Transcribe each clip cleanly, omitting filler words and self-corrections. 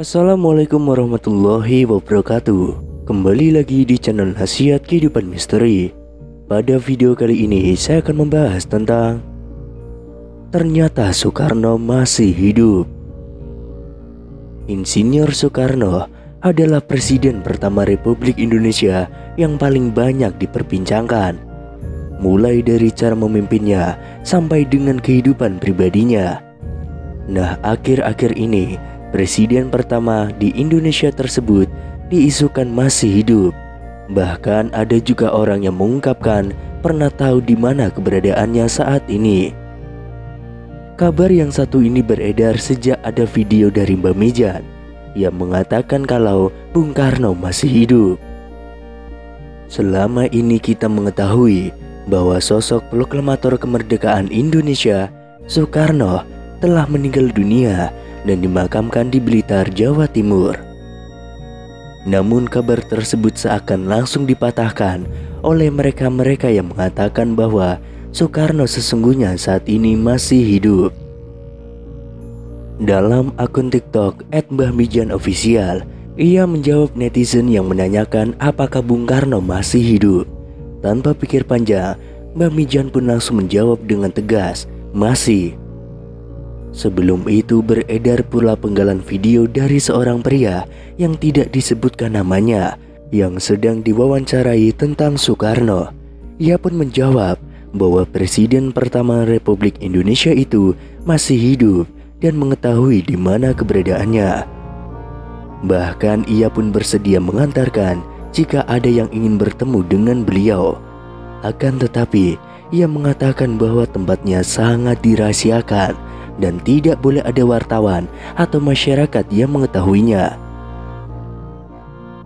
Assalamualaikum warahmatullahi wabarakatuh. Kembali lagi di channel Khasiat Kehidupan Misteri. Pada video kali ini saya akan membahas tentang ternyata Soekarno masih hidup. Insinyur Soekarno adalah presiden pertama Republik Indonesia yang paling banyak diperbincangkan, mulai dari cara memimpinnya sampai dengan kehidupan pribadinya. Nah, akhir-akhir ini presiden pertama di Indonesia tersebut diisukan masih hidup. Bahkan ada juga orang yang mengungkapkan pernah tahu di mana keberadaannya saat ini. Kabar yang satu ini beredar sejak ada video dari Mbah Mijan yang mengatakan kalau Bung Karno masih hidup. Selama ini kita mengetahui bahwa sosok proklamator kemerdekaan Indonesia, Soekarno, telah meninggal dunia dan dimakamkan di Blitar, Jawa Timur. Namun kabar tersebut seakan langsung dipatahkan oleh mereka-mereka yang mengatakan bahwa Soekarno sesungguhnya saat ini masih hidup. Dalam akun TikTok @mbahmijanofficial, ia menjawab netizen yang menanyakan apakah Bung Karno masih hidup. Tanpa pikir panjang, Mbah Mijan pun langsung menjawab dengan tegas, masih. Sebelum itu beredar pula penggalan video dari seorang pria yang tidak disebutkan namanya yang sedang diwawancarai tentang Soekarno. Ia pun menjawab bahwa presiden pertama Republik Indonesia itu masih hidup dan mengetahui di mana keberadaannya. Bahkan ia pun bersedia mengantarkan jika ada yang ingin bertemu dengan beliau. Akan tetapi ia mengatakan bahwa tempatnya sangat dirahasiakan dan tidak boleh ada wartawan atau masyarakat yang mengetahuinya.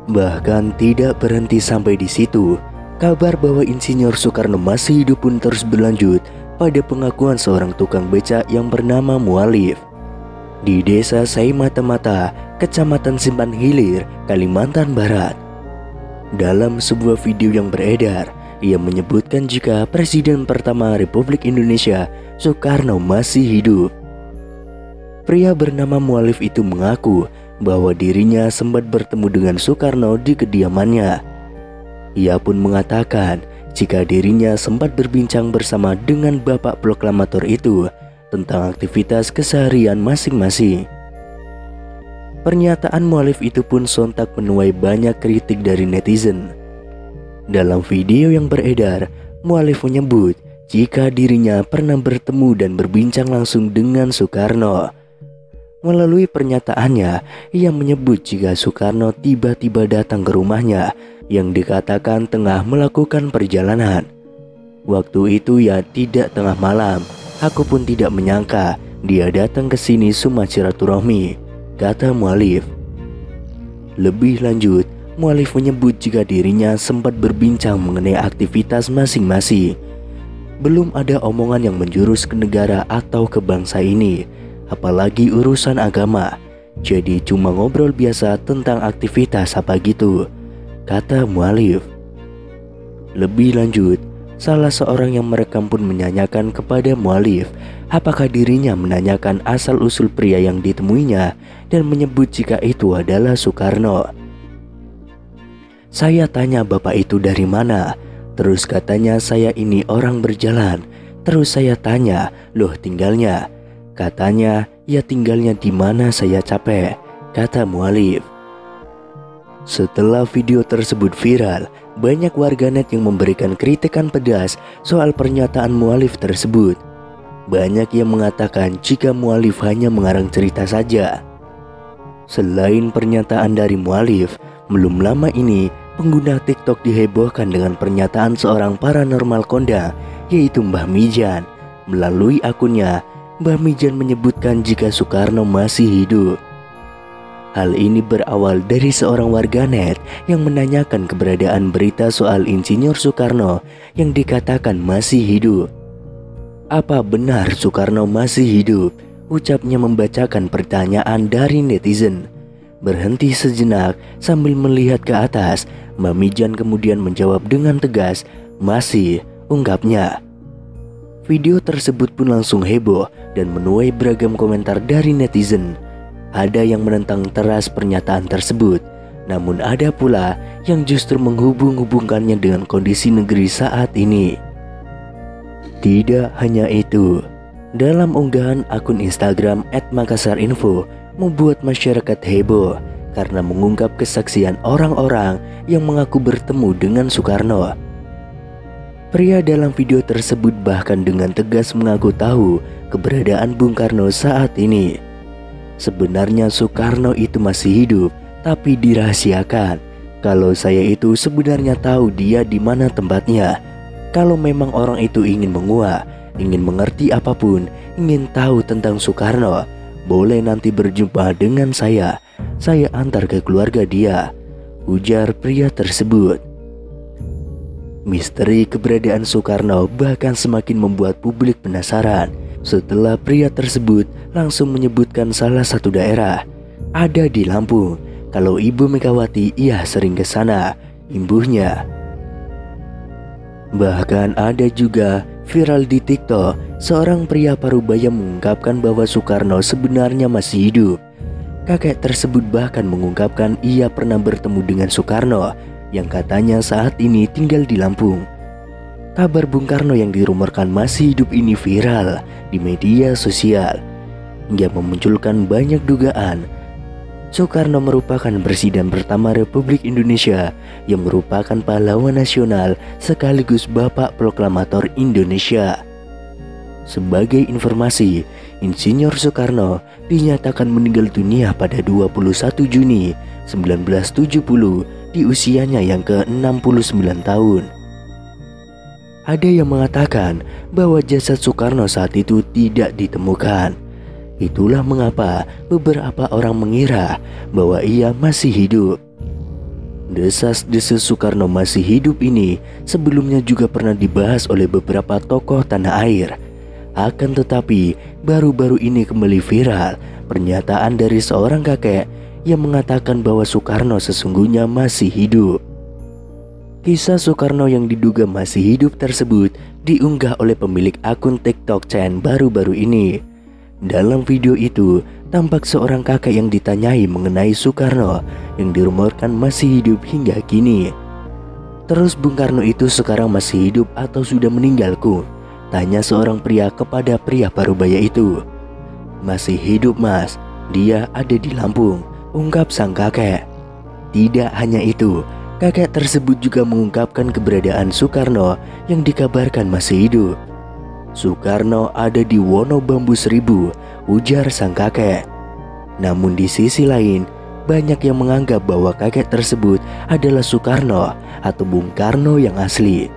Bahkan tidak berhenti sampai di situ, kabar bahwa Insinyur Soekarno masih hidup pun terus berlanjut pada pengakuan seorang tukang becak yang bernama Mualif di desa Saimata-Mata, Kecamatan Simpan Hilir, Kalimantan Barat. Dalam sebuah video yang beredar, ia menyebutkan jika presiden pertama Republik Indonesia, Soekarno, masih hidup. Pria bernama Mualif itu mengaku bahwa dirinya sempat bertemu dengan Soekarno di kediamannya. Ia pun mengatakan jika dirinya sempat berbincang bersama dengan bapak proklamator itu tentang aktivitas keseharian masing-masing. Pernyataan Mualif itu pun sontak menuai banyak kritik dari netizen. Dalam video yang beredar, Mualif menyebut jika dirinya pernah bertemu dan berbincang langsung dengan Soekarno. Melalui pernyataannya, ia menyebut jika Soekarno tiba-tiba datang ke rumahnya yang dikatakan tengah melakukan perjalanan. Waktu itu ya tidak tengah malam, aku pun tidak menyangka dia datang ke sini cuma silaturahmi, kata Mualif. Lebih lanjut, Mualif menyebut jika dirinya sempat berbincang mengenai aktivitas masing-masing. Belum ada omongan yang menjurus ke negara atau ke bangsa ini, apalagi urusan agama. Jadi cuma ngobrol biasa tentang aktivitas apa gitu, kata Mualif. Lebih lanjut, salah seorang yang merekam pun menanyakan kepada Mualif apakah dirinya menanyakan asal-usul pria yang ditemuinya dan menyebut jika itu adalah Soekarno. Saya tanya bapak itu dari mana, terus katanya saya ini orang berjalan. Terus saya tanya, loh tinggalnya? Katanya, ya tinggalnya di mana saya capek, kata Mualif. Setelah video tersebut viral, banyak warganet yang memberikan kritikan pedas soal pernyataan Mualif tersebut. Banyak yang mengatakan jika Mualif hanya mengarang cerita saja. Selain pernyataan dari Mualif, belum lama ini pengguna TikTok dihebohkan dengan pernyataan seorang paranormal kondang, yaitu Mbah Mijan. Melalui akunnya, Mbah Mijan menyebutkan jika Soekarno masih hidup. Hal ini berawal dari seorang warganet yang menanyakan keberadaan berita soal Insinyur Soekarno yang dikatakan masih hidup. Apa benar Soekarno masih hidup? Ucapnya membacakan pertanyaan dari netizen. Berhenti sejenak sambil melihat ke atas, Mbah Mijan kemudian menjawab dengan tegas, masih, ungkapnya. Video tersebut pun langsung heboh dan menuai beragam komentar dari netizen. Ada yang menentang teras pernyataan tersebut, namun ada pula yang justru menghubung-hubungkannya dengan kondisi negeri saat ini. Tidak hanya itu, dalam unggahan akun Instagram @makassarinfo membuat masyarakat heboh karena mengungkap kesaksian orang-orang yang mengaku bertemu dengan Soekarno. Pria dalam video tersebut bahkan dengan tegas mengaku tahu keberadaan Bung Karno saat ini. Sebenarnya Soekarno itu masih hidup, tapi dirahasiakan. Kalau saya itu sebenarnya tahu dia di mana tempatnya. Kalau memang orang itu ingin menguak, ingin mengerti apapun, ingin tahu tentang Soekarno, boleh nanti berjumpa dengan saya antar ke keluarga dia, ujar pria tersebut. Misteri keberadaan Soekarno bahkan semakin membuat publik penasaran setelah pria tersebut langsung menyebutkan salah satu daerah ada di Lampung. Kalau Ibu Megawati ia sering ke sana, imbuhnya. Bahkan ada juga viral di TikTok, seorang pria parubaya mengungkapkan bahwa Soekarno sebenarnya masih hidup. Kakek tersebut bahkan mengungkapkan ia pernah bertemu dengan Soekarno yang katanya saat ini tinggal di Lampung. Kabar Bung Karno yang dirumorkan masih hidup ini viral di media sosial hingga memunculkan banyak dugaan. Soekarno merupakan presiden pertama Republik Indonesia yang merupakan pahlawan nasional sekaligus Bapak Proklamator Indonesia. Sebagai informasi, Insinyur Soekarno dinyatakan meninggal dunia pada 21 Juni 1970 di usianya yang ke-69 tahun. Ada yang mengatakan bahwa jasad Soekarno saat itu tidak ditemukan. Itulah mengapa beberapa orang mengira bahwa ia masih hidup. Desas-desus Soekarno masih hidup ini sebelumnya juga pernah dibahas oleh beberapa tokoh tanah air. Akan tetapi baru-baru ini kembali viral pernyataan dari seorang kakek yang mengatakan bahwa Soekarno sesungguhnya masih hidup. Kisah Soekarno yang diduga masih hidup tersebut diunggah oleh pemilik akun TikTok Chen baru-baru ini. Dalam video itu, tampak seorang kakek yang ditanyai mengenai Soekarno yang dirumorkan masih hidup hingga kini. Terus Bung Karno itu sekarang masih hidup atau sudah meninggalku? Tanya seorang pria kepada pria parubaya itu. Masih hidup mas, dia ada di Lampung, ungkap sang kakek. Tidak hanya itu, kakek tersebut juga mengungkapkan keberadaan Soekarno yang dikabarkan masih hidup. Soekarno ada di Wonobambu Seribu, ujar sang kakek. Namun di sisi lain, banyak yang menganggap bahwa kakek tersebut adalah Soekarno atau Bung Karno yang asli.